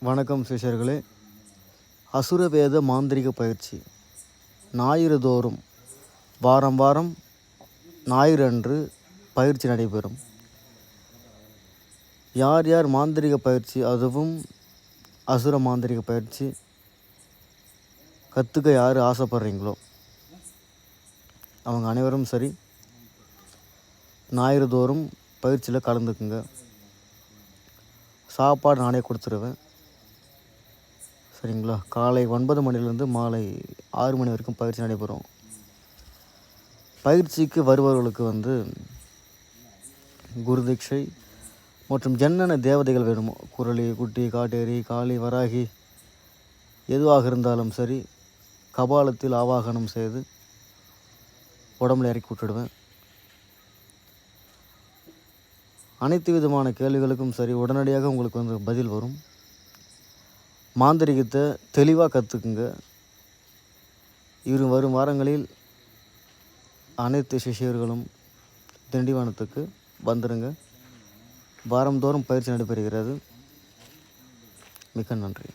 வணக்கம் சிஷ்யர்களே. அசுரவேத மாந்திரிக பயிற்சி ஞாயிறு தோறும் வாரம் வாரம் ஞாயிறு அன்று பயிற்சி நடைபெறும். யார் யார் மாந்திரிக பயிற்சி, அதுவும் அசுர மாந்திரிக பயிற்சி கற்றுக்க யார் ஆசைப்படுறீங்களோ அவங்க அனைவரும் சரி ஞாயிறு தோறும் பயிற்சியில் கலந்துக்குங்க. சாப்பாடு நானே கொடுத்துருவேன், சரிங்களா? காலை 9 மணிலேருந்து மாலை 6 மணி வரைக்கும் பயிற்சி நடைபெறும். பயிற்சிக்கு வருபவர்களுக்கு குருதீட்சை மற்றும் என்னென்ன தேவதைகள் வேணுமோ, குரளி, குட்டி, காட்டேரி, காளி, வராகி எதுவாக இருந்தாலும் சரி கபாலத்தில் ஆவாகனம் செய்து உடம்புல இறக்கி விட்டுடுவேன். அனைத்து விதமான கேள்விகளுக்கும் சரி உடனடியாக உங்களுக்கு பதில் வரும். மாந்திரிகத்தை தெளிவாக கற்றுக்குங்க. வரும் வாரங்களில் அனைத்து சிஷ்யர்களும் திண்டிவனத்துக்கு வந்துடுங்க. வாரந்தோறும் பயிற்சி நடைபெறுகிறது. மிக்க நன்றி.